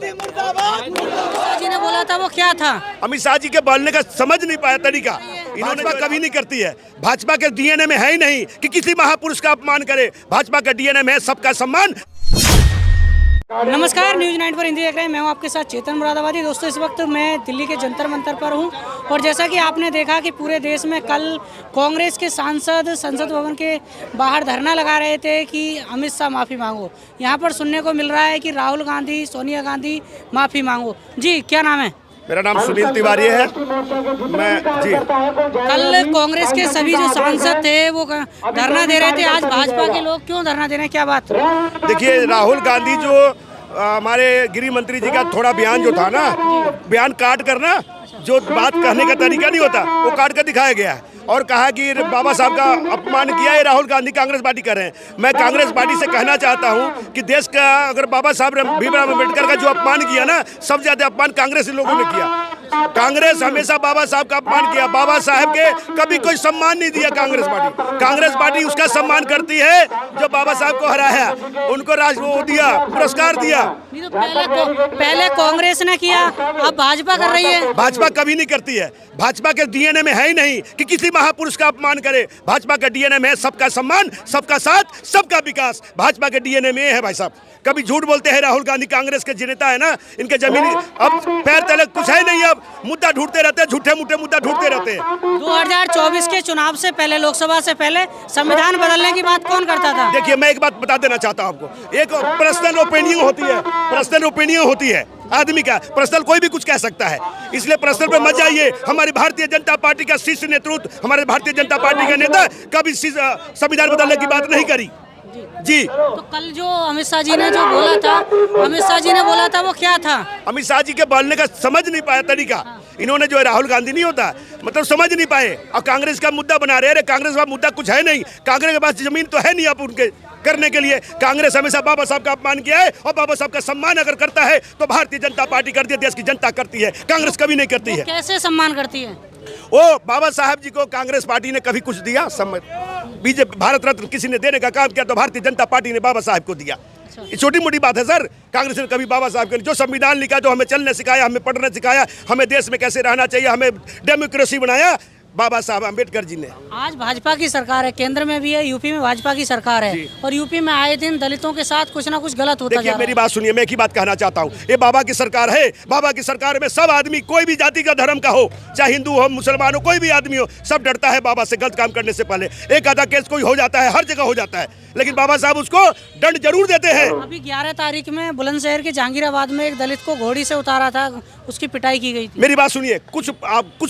शाह जी ने बोला था वो क्या था? अमित शाह जी के बोलने का समझ नहीं पाया तरीका। इन्होंने कभी नहीं करती है, भाजपा के डीएनए में है ही नहीं कि किसी महापुरुष का अपमान करे। भाजपा का डीएनए में है सबका सम्मान। नमस्कार, न्यूज़ 9 पर हिंदी देख रहे हैं। मैं हूं आपके साथ चेतन मुरादाबादी। दोस्तों, इस वक्त मैं दिल्ली के जंतर मंतर पर हूं और जैसा कि आपने देखा कि पूरे देश में कल कांग्रेस के सांसद संसद भवन के बाहर धरना लगा रहे थे कि अमित शाह माफ़ी मांगो। यहां पर सुनने को मिल रहा है कि राहुल गांधी, सोनिया गांधी माफ़ी मांगो। जी, क्या नाम है? मेरा नाम सुनील तिवारी है। मैं जी कल कांग्रेस के सभी जो सांसद थे वो धरना दे रहे थे, आज भाजपा के लोग क्यों धरना दे रहे हैं, क्या बात? देखिए, राहुल गांधी जो हमारे गृह मंत्री जी का थोड़ा बयान जो था ना, बयान काट करना, जो बात कहने का तरीका नहीं होता वो काट कर दिखाया गया है और कहा कि बाबा साहब का अपमान किया है राहुल गांधी, कांग्रेस पार्टी कर रहे हैं। मैं कांग्रेस पार्टी से कहना चाहता हूं कि देश का अगर बाबा साहब भीमराव अम्बेडकर का जो अपमान किया ना, सबसे ज्यादा अपमान कांग्रेस लोगों ने किया। कांग्रेस हमेशा बाबा साहब का अपमान किया। बाबा साहब के कभी कोई सम्मान नहीं दिया कांग्रेस पार्टी। कांग्रेस पार्टी उसका सम्मान करती है जो बाबा साहब को हराया, उनको दिया, पुरस्कार दिया। पहले कांग्रेस ने किया, अब भाजपा कर रही है। भाजपा कभी नहीं करती है, भाजपा के डीएनए में है ही नहीं कि किसी महापुरुष का अपमान करे। भाजपा का डीएनए में है सबका सम्मान, सबका साथ, सबका विकास। भाजपा के डीएनए में है भाई साहब। कभी झूठ बोलते हैं राहुल गांधी, कांग्रेस के नेता है ना, इनके जमीनी अब पैर तले कुछ है नहीं, अब मुद्दा ढूंढते रहते हैं, झूठे मूठे मुद्दा ढूंढते रहते हैं। 2024 के चुनाव से पहले, लोकसभा से पहले संविधान बदलने की बात कौन करता था? देखिए, मैं एक बात बता देना चाहता हूँ आपको। एक पर्सनल ओपिनियन होती है, पर्सनल ओपिनियन होती है आदमी का। पर्सनल कोई भी कुछ कह सकता है, इसलिए पर्सनल पे मत जाइए। हमारी भारतीय जनता पार्टी का शीर्ष नेतृत्व, हमारे भारतीय जनता पार्टी का नेता कभी संविधान बदलने की बात नहीं करी। जी, तो कल जो अमित शाह जी ने जो बोला था, वो क्या था? अमित शाह जी के बोलने का समझ नहीं पाया तरीका। इन्होंने जो राहुल गांधी नहीं होता, मतलब समझ नहीं पाए और कांग्रेस का मुद्दा बना रहे। कांग्रेस का मुद्दा कुछ है नहीं, कांग्रेस के पास जमीन तो है नहीं आप उनके करने के लिए। कांग्रेस हमेशा बाबा साहब का अपमान किया है और बाबा साहब का सम्मान अगर करता है तो भारतीय जनता पार्टी करती है, देश की जनता करती है, कांग्रेस कभी नहीं करती है। कैसे सम्मान करती है? वो बाबा साहब जी को कांग्रेस पार्टी ने कभी कुछ दिया? बीजेपी भारत रत्न किसी ने देने का काम किया तो भारतीय जनता पार्टी ने बाबा साहब को दिया। ये छोटी मोटी बात है सर। कांग्रेस ने कभी बाबा साहब के जो संविधान लिखा, जो हमें चलने सिखाया, हमें पढ़ने सिखाया, हमें देश में कैसे रहना चाहिए, हमें डेमोक्रेसी बनाया, बाबा साहब अम्बेडकर जी ने। आज भाजपा की सरकार है, केंद्र में भी है, यूपी में भाजपा की सरकार है और यूपी में आए दिन दलितों के साथ कुछ ना कुछ गलत होता जा रहा है। मेरी बात सुनिए, मैं एक ही बात कहना चाहता हूँ। ये बाबा की सरकार है। बाबा की सरकार में सब आदमी, कोई भी जाति का, धर्म का हो, चाहे हिंदू हो, मुसलमान हो, कोई भी आदमी हो, सब डरता है बाबा से गलत काम करने से पहले। एक आधा केस कोई हो जाता है, हर जगह हो जाता है, लेकिन बाबा साहब उसको दंड जरूर देते हैं। अभी 11 तारीख में बुलंदशहर के जहांगीराबाद में एक दलित को घोड़ी से उतारा था, उसकी पिटाई की गई थी। मेरी बात सुनिए, कुछ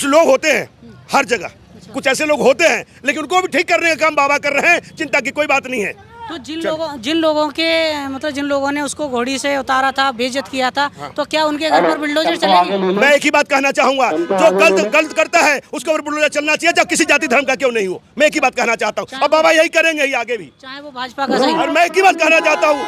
लोग होते हैं हर जगह, कुछ ऐसे लोग होते हैं, लेकिन उनको भी ठीक करने का काम बाबा कर रहे हैं, चिंता की कोई बात नहीं है। तो जिन लोगों ने उसको घोड़ी से उतारा था, बेइज्जत किया था, तो क्या उनके घर पर बुलडोजर चलेगी? मैं एक ही बात कहना चाहूंगा, जो गलत करता है उसके ऊपर बुलडोजर चलना चाहिए, चाहे किसी जाति धर्म का क्यों नहीं हो। मैं एक ही बात कहना चाहता हूँ और बाबा यही करेंगे ही आगे भी, चाहे वो भाजपा का सही। और मैं एक ही बात कहना चाहता हूँ,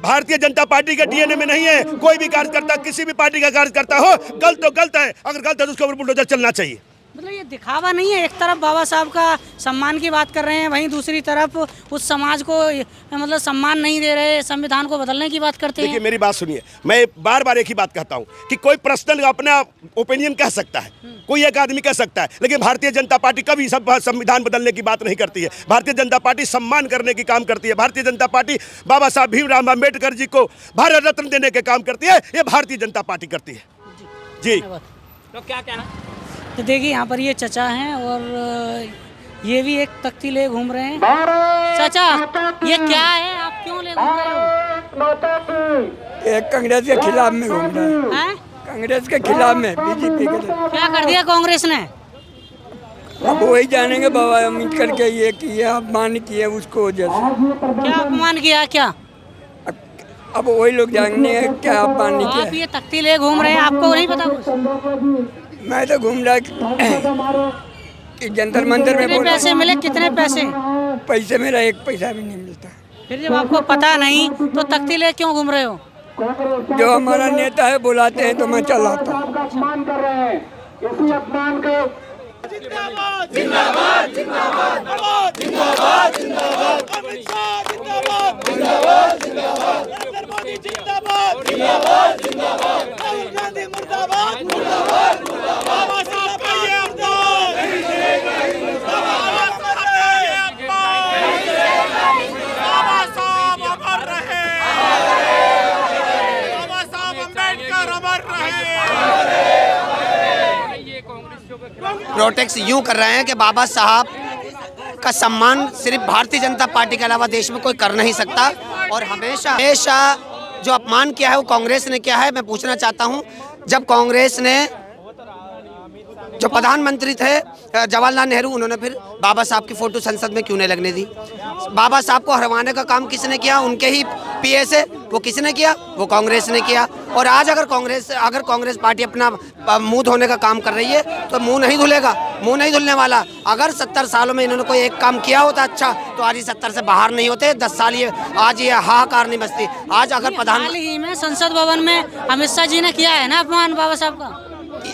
भारतीय जनता पार्टी के डीएनए में नहीं है। कोई भी कार्यकर्ता, किसी भी पार्टी का कार्यकर्ता हो, गलत तो गलत है, अगर गलत है तो उसके ऊपर बुलडोजर चलना चाहिए। मतलब ये दिखावा नहीं है। एक तरफ बाबा साहब का सम्मान की बात कर रहे हैं, वहीं दूसरी तरफ उस समाज को मतलब सम्मान नहीं दे रहे, संविधान को बदलने की बात करते हैं। देखिए, मेरी बात सुनिए, मैं बार बार एक ही बात कहता हूँ कि कोई पर्सनल अपना ओपिनियन कह सकता है, कोई एक आदमी कह सकता है, लेकिन भारतीय जनता पार्टी कभी संविधान बदलने की बात नहीं करती है। भारतीय जनता पार्टी सम्मान करने की काम करती है। भारतीय जनता पार्टी बाबा साहब भीमराव अम्बेडकर जी को भारत रत्न देने के काम करती है। ये भारतीय जनता पार्टी करती है। जी, तो क्या कहना? तो देखिए, यहाँ पर ये चचा हैं और ये भी एक तख्ती ले घूम रहे हैं। चाचा, ये क्या है, आप क्यों ले घूम रहे हो? एक कांग्रेस के खिलाफ में घूम रहे हैं। कांग्रेस के खिलाफ में, बीजेपी के लिए। क्या कर दिया कांग्रेस ने? अब वही जानेंगे बाबा अम्बेडकर के ये किया, अपमान किए उसको। जैसे क्या अपमान किया? क्या अब वही लोग जानेंगे क्या अपमान किया। आप ये तख्ती ले घूम रहे हैं, आपको नहीं पता कुछ? मैं तो घूम रहा कि जंतर मंतर में। कितने पैसे मिले? कितने पैसे? पैसे मेरा एक पैसा भी नहीं मिलता। फिर जब आपको पता नहीं तो तख्ती ले क्यों घूम रहे हो? जो हमारा नेता है बुलाते हैं तो मैं चल आता हूँ। जिंदाबाद जिंदाबाद जिंदाबाद जिंदाबाद जिंदाबाद अमित शाह जिंदाबाद जिंदाबाद जिंदाबाद नरेंद्र मोदी जिंदाबाद जिंदाबाद जिंदाबाद राहुल गांधी मुर्दाबाद मुर्दाबाद मुर्दाबाद बाबा साहब का ये अपमान नहीं चलेगा बाबा साहब अमर रहे बाबा साहब अम्बेडकर अमर रहे। प्रोटेस्ट यूं कर रहे हैं कि बाबा साहब का सम्मान सिर्फ भारतीय जनता पार्टी के अलावा देश में कोई कर नहीं सकता और हमेशा हमेशा जो अपमान किया है वो कांग्रेस ने किया है। मैं पूछना चाहता हूं, जब कांग्रेस ने जो प्रधानमंत्री थे जवाहरलाल नेहरू, उन्होंने फिर बाबा साहब की फोटो संसद में क्यों नहीं लगने दी? बाबा साहब को हरवाने का काम किसने किया? उनके ही पीए से। वो किसने किया? वो कांग्रेस ने किया। और आज अगर कांग्रेस पार्टी अपना मुंह धोने का काम कर रही है तो मुंह नहीं धुलेगा, मुंह नहीं धुलने वाला। अगर 70 सालों में इन्होंने कोई एक काम किया होता अच्छा तो आज ये 70 से बाहर नहीं होते। 10 साल ये आज ये हाहाकार नहीं बचती। आज अगर हाल ही में संसद भवन में अमित शाह जी ने किया है ना अपमान बाबा साहब का।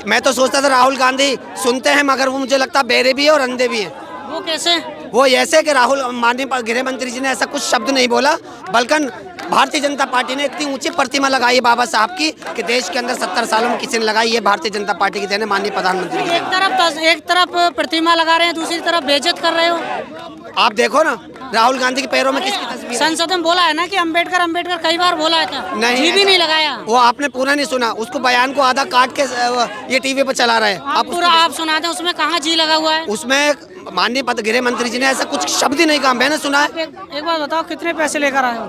मैं तो सोचता था राहुल गांधी सुनते हैं मगर वो मुझे लगता बेरे भी है और अंधे भी है। वो कैसे? वो ऐसे कि राहुल माननीय गृह मंत्री जी ने ऐसा कुछ शब्द नहीं बोला, बल्कि भारतीय जनता पार्टी ने इतनी ऊंची प्रतिमा लगाई है बाबा साहब की कि देश के अंदर 70 सालों में किसी ने लगाई है। भारतीय जनता पार्टी की देन है, माननीय प्रधानमंत्री जी। एक तरफ प्रतिमा लगा रहे हैं, दूसरी तरफ बेइज्जत कर रहे हो। आप देखो ना राहुल गांधी के पैरों में किसकी तस्वीर? संसद में बोला है ना कि अंबेडकर कई बार बोला है था, नहीं भी नहीं लगाया। वो आपने पूरा नहीं सुना, उसको बयान को आधा काट के ये टीवी पर चला रहे हैं। आप पूरा आप सुना दें, उसमें कहाँ जी लगा हुआ है? उसमें माननीय गृह मंत्री जी ने ऐसा कुछ शब्द ही नहीं कहा, मैंने सुना है। एक बात बताओ, कितने पैसे लेकर आए हो?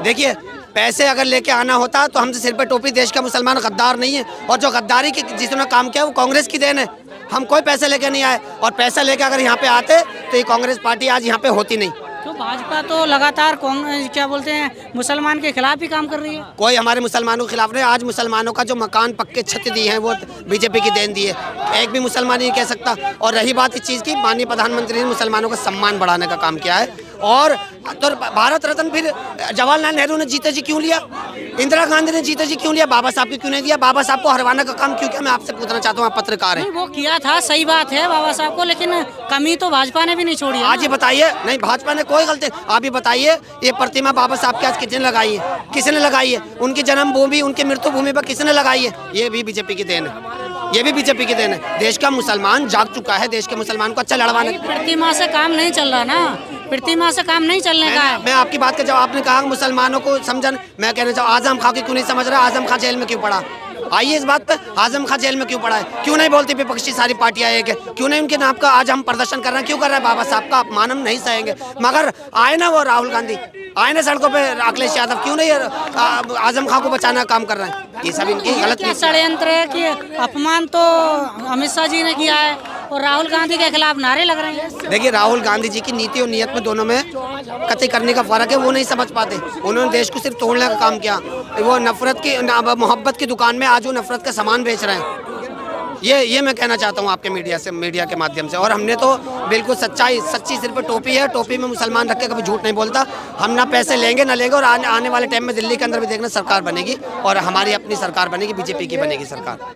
देखिए, पैसे अगर लेके आना होता तो हमसे सिर पे टोपी, देश का मुसलमान गद्दार नहीं है। और जो गद्दारी की जिसने काम किया वो कांग्रेस की देन है। हम कोई पैसे लेके नहीं आए, और पैसा लेके अगर यहाँ पे आते तो ये कांग्रेस पार्टी आज यहाँ पे होती नहीं। तो भाजपा तो लगातार क्या बोलते हैं मुसलमान के खिलाफ ही काम कर रही है। कोई हमारे मुसलमानों के खिलाफ नहीं। आज मुसलमानों का जो मकान पक्के छत दी है वो बीजेपी की देन दी है, एक भी मुसलमान नहीं कह सकता। और रही बात इस चीज़ की, माननीय प्रधानमंत्री ने मुसलमानों का सम्मान बढ़ाने का काम किया है। और तो भारत रत्न फिर जवाहरलाल नेहरू ने जीते जी क्यों लिया? इंदिरा गांधी ने जीते जी क्यों लिया? बाबा साहब को क्यों नहीं दिया? बाबा साहब को हरवाने का काम क्यों किया? मैं आपसे पूछना चाहता हूँ, आप पत्रकार हैं। वो किया था, सही बात है बाबा साहब को, लेकिन कमी तो भाजपा ने भी नहीं छोड़ी। आज ये बताइए, नहीं भाजपा ने कोई गलती, आप ये बताइए, ये प्रतिमा बाबा साहब की आज किसने लगाई है? किसने लगाई है? उनकी जन्मभूमि, उनकी मृत्यु भूमि पर किसने लगाई है? ये भी बीजेपी की देन है, ये भी बीजेपी की देन है। देश का मुसलमान जाग चुका है, देश के मुसलमान को अच्छा लड़वाने। प्रतिमा से काम नहीं चल रहा ना, प्रतिमा से काम नहीं चलने का है। मैं आपकी बात का जवाब, आपने कहा मुसलमानों को समझन, मैं कहना चाहूँ आजम खां की क्यों नहीं समझ रहा? आजम खां जेल में क्यों पड़ा? आइए इस बात पे, आजम खां जेल में क्यों पड़ा है? क्यों नहीं बोलती विपक्षी सारी पार्टियां एक है? क्यों नहीं उनके नाम का आज हम प्रदर्शन कर रहे हैं? क्यों कर रहे हैं? बाबा साहब का अपमान हम नहीं सहेंगे। मगर आए ना वो राहुल गांधी, आए ना सड़कों पे अखिलेश यादव, क्यों नहीं आजम खां को बचाने का काम कर रहे हैं? ये सब इनकी गलत षड्यंत्र है कि अपमान तो अमित शाह जी ने किया है और राहुल गांधी के खिलाफ नारे लग रहे हैं। देखिए, राहुल गांधी जी की नीति और नियत में दोनों में कतई करने का फर्क है, वो नहीं समझ पाते। उन्होंने देश को सिर्फ तोड़ने का काम किया। वो नफरत की, मोहब्बत की दुकान में आज वो नफरत का सामान बेच रहे हैं। ये मैं कहना चाहता हूँ आपके मीडिया के माध्यम से। और हमने तो बिल्कुल सच्ची सिर पे टोपी है, टोपी में मुसलमान रख के कभी झूठ नहीं बोलता। हम ना पैसे लेंगे ना लेंगे। और आने वाले टाइम में दिल्ली के अंदर भी देखना सरकार बनेगी और हमारी अपनी सरकार बनेगी, बीजेपी की बनेगी सरकार।